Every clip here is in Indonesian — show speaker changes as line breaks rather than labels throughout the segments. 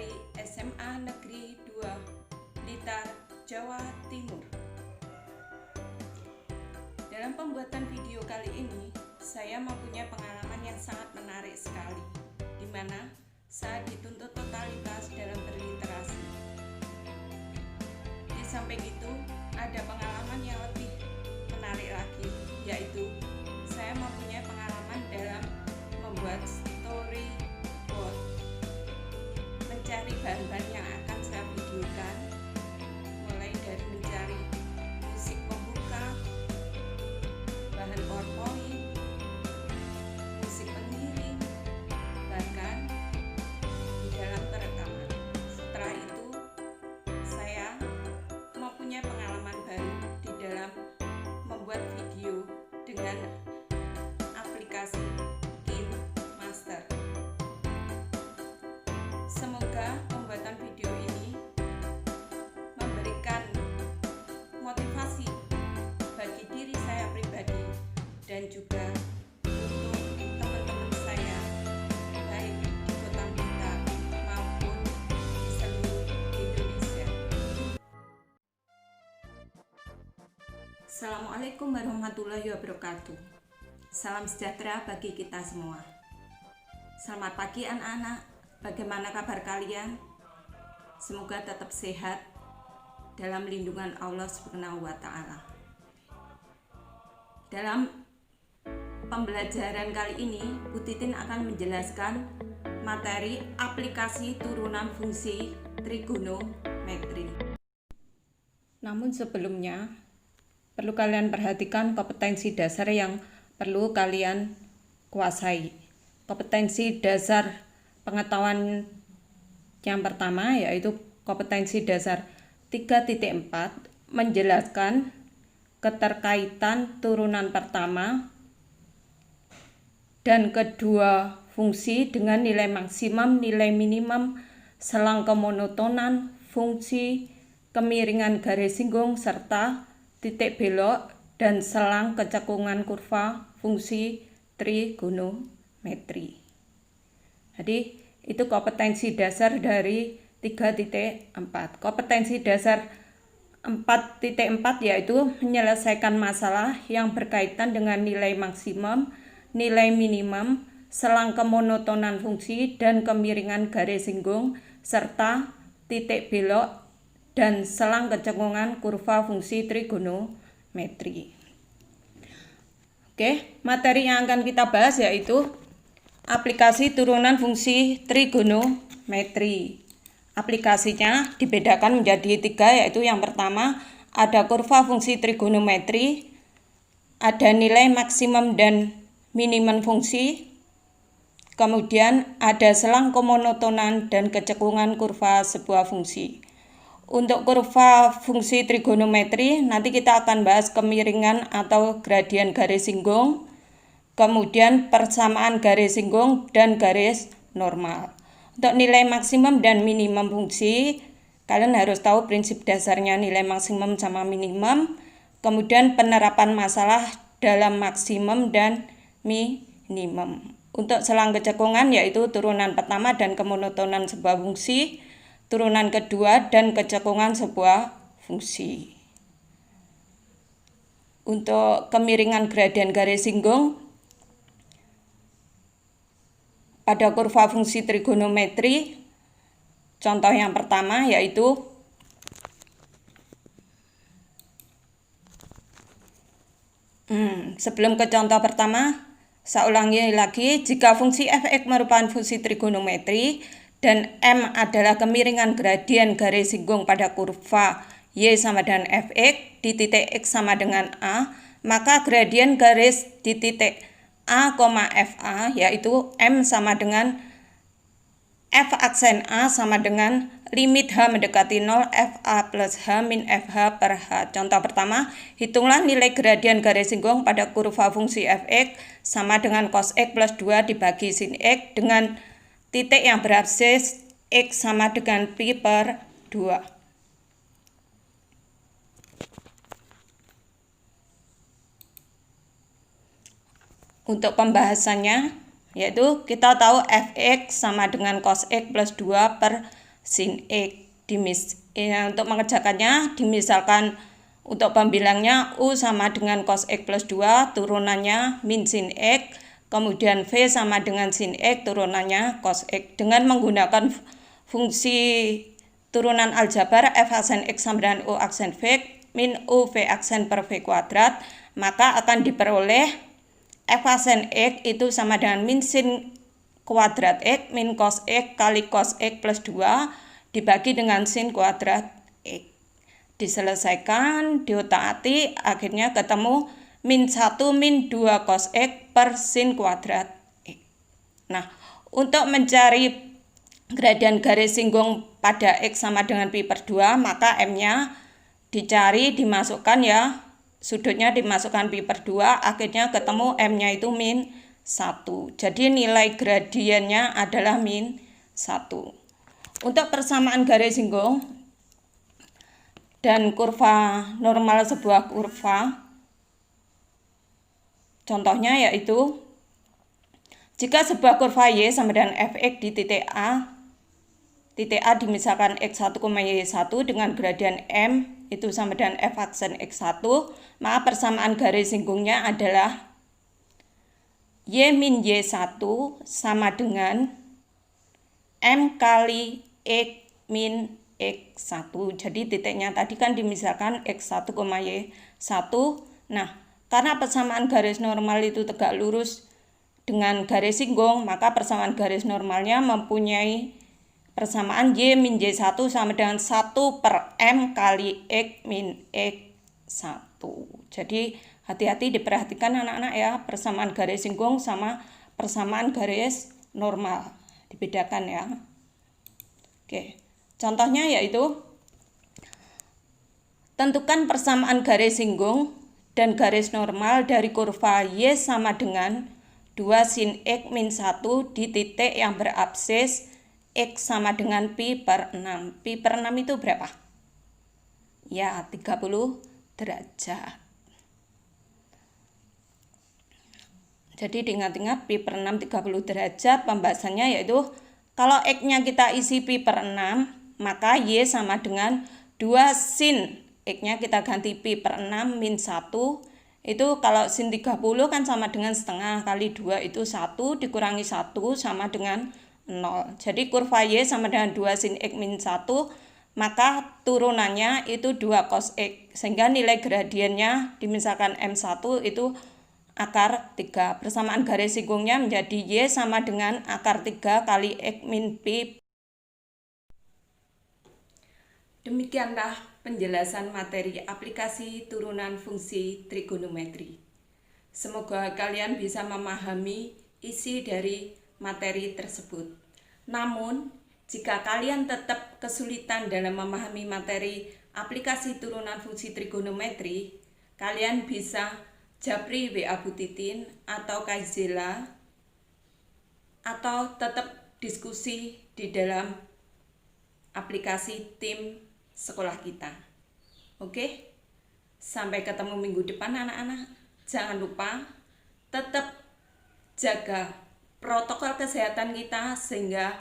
dari SMA Negeri 2 Blitar, Jawa Timur. Dalam pembuatan video kali ini, saya mempunyai pengalaman yang sangat menarik sekali, di mana saya dituntut totalitas dalam berliterasi. Di samping itu, ada pengalaman yang lebih menarik lagi, yaitu saya mempunyai pengalaman dalam membuat storyboard, mencari bahan-bahan yang akan saya videokan, mulai dari mencari musik pembuka, bahan PowerPoint, musik pengiring, bahkan di dalam perekaman. Setelah itu, saya mempunyai pengalaman baru di dalam membuat video dengan aplikasi KineMaster. Semoga pembuatan video ini memberikan motivasi bagi diri saya pribadi dan juga untuk teman-teman saya, baik di Kota Blitar maupun di seluruh Indonesia. Assalamualaikum warahmatullahi wabarakatuh. Salam sejahtera bagi kita semua. Selamat pagi anak-anak. Bagaimana kabar kalian? Semoga tetap sehat dalam lindungan Allah Subhanahu wa Ta'ala. Dalam pembelajaran kali ini, Bu Titin akan menjelaskan materi aplikasi turunan fungsi trigonometri. Namun sebelumnya, perlu kalian perhatikan kompetensi dasar yang perlu kalian kuasai. Kompetensi dasar pengetahuan yang pertama yaitu kompetensi dasar 3.4 menjelaskan keterkaitan turunan pertama dan kedua fungsi dengan nilai maksimum, nilai minimum, selang kemonotonan, fungsi, kemiringan garis singgung, serta titik belok dan selang kecekungan kurva fungsi trigonometri. Jadi itu kompetensi dasar dari 3.4. Kompetensi dasar 4.4 yaitu menyelesaikan masalah yang berkaitan dengan nilai maksimum, nilai minimum, selang kemonotonan fungsi dan kemiringan garis singgung, serta titik belok dan selang kecekungan kurva fungsi trigonometri. Oke, materi yang akan kita bahas yaitu aplikasi turunan fungsi trigonometri. Aplikasinya dibedakan menjadi 3, yaitu yang pertama ada kurva fungsi trigonometri, ada nilai maksimum dan minimum fungsi, kemudian ada selang kemonotonan dan kecekungan kurva sebuah fungsi. Untuk kurva fungsi trigonometri nanti kita akan bahas kemiringan atau gradien garis singgung, kemudian persamaan garis singgung dan garis normal. Untuk nilai maksimum dan minimum fungsi, kalian harus tahu prinsip dasarnya nilai maksimum sama minimum, kemudian penerapan masalah dalam maksimum dan minimum. Untuk selang kecekungan yaitu turunan pertama dan kemonotonan sebuah fungsi, turunan kedua dan kecekungan sebuah fungsi. Untuk kemiringan gradien garis singgung, pada kurva fungsi trigonometri, contoh yang pertama yaitu sebelum ke contoh pertama, saya ulangi lagi, jika fungsi f(x) merupakan fungsi trigonometri dan M adalah kemiringan gradien garis singgung pada kurva Y sama dengan fx di titik X sama dengan A, maka gradien garis di titik A, FA yaitu M sama dengan F aksen A sama dengan limit H mendekati 0 FA plus H min FH per H. Contoh pertama, hitunglah nilai gradien garis singgung pada kurva fungsi fx sama dengan cos X plus 2 dibagi sin X dengan titik yang berabsis X sama dengan pi per 2. Untuk pembahasannya, yaitu kita tahu fx sama dengan cos x plus 2 per sin X. Untuk mengerjakannya, dimisalkan untuk pembilangnya U sama dengan cos X plus 2, turunannya min sin X, kemudian V sama dengan sin X, turunannya cos X. Dengan menggunakan fungsi turunan aljabar F aksen X sama dengan U aksen V min U V aksen per V kuadrat, maka akan diperoleh F aksen X itu sama dengan min sin kuadrat X min cos X kali cos X plus 2 dibagi dengan sin kuadrat X. Diselesaikan, diotak-atik, akhirnya ketemu min 1 min 2 cos X per sin kuadrat X. Nah, untuk mencari gradian garis singgung pada X sama dengan pi per 2, maka M-nya dicari, dimasukkan ya, sudutnya dimasukkan pi per 2, akhirnya ketemu M-nya itu min 1. Jadi nilai gradiennya adalah min 1. Untuk persamaan garis singgung dan kurva normal sebuah kurva, contohnya yaitu jika sebuah kurva Y sama dengan fx di titik A dimisalkan x1, y1 dengan gradian M itu sama dengan f aksen x1, maka persamaan garis singgungnya adalah Y min y1 sama dengan M kali X min X1. Jadi titiknya tadi kan dimisalkan X1, Y1. Nah, karena persamaan garis normal itu tegak lurus dengan garis singgung, maka persamaan garis normalnya mempunyai persamaan Y min Y1 sama dengan 1 per M kali X min X1. Jadi hati-hati diperhatikan anak-anak ya, persamaan garis singgung sama persamaan garis normal. Dibedakan ya. Oke, contohnya yaitu tentukan persamaan garis singgung dan garis normal dari kurva Y sama dengan 2 sin X min 1 di titik yang berabsis X sama dengan pi per 6. Pi per 6 itu berapa? Ya, 30 derajat. Jadi diingat-ingat pi per 6 30 derajat, pembahasannya yaitu kalau X-nya kita isi pi per 6, maka Y sama dengan 2 sin X-nya kita ganti pi per 6 min 1. Itu kalau sin 30 kan sama dengan setengah kali 2 itu 1 dikurangi 1 sama dengan 0. Jadi kurva Y sama dengan 2 sin X min 1, maka turunannya itu 2 cos X. Sehingga nilai gradiennya dimisalkan M1 itu akar 3. Persamaan garis singgungnya menjadi Y sama dengan akar 3 kali X min Pi. Demikianlah penjelasan materi aplikasi turunan fungsi trigonometri. Semoga kalian bisa memahami isi dari materi tersebut. Namun, jika kalian tetap kesulitan dalam memahami materi aplikasi turunan fungsi trigonometri, kalian bisa japri WA Bu Titin atau Kaizela, atau tetap diskusi di dalam aplikasi tim sekolah kita. Oke? Sampai ketemu minggu depan anak-anak. Jangan lupa tetap jaga protokol kesehatan kita sehingga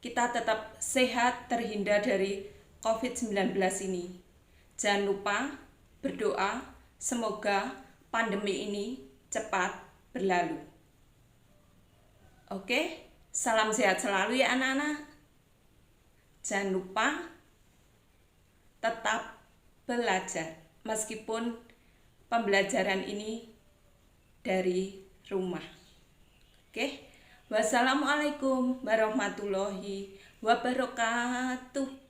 kita tetap sehat terhindar dari COVID-19 ini. Jangan lupa berdoa semoga pandemi ini cepat berlalu. Oke, salam sehat selalu ya anak-anak. Jangan lupa tetap belajar meskipun pembelajaran ini dari rumah. Oke, wassalamualaikum warahmatullahi wabarakatuh.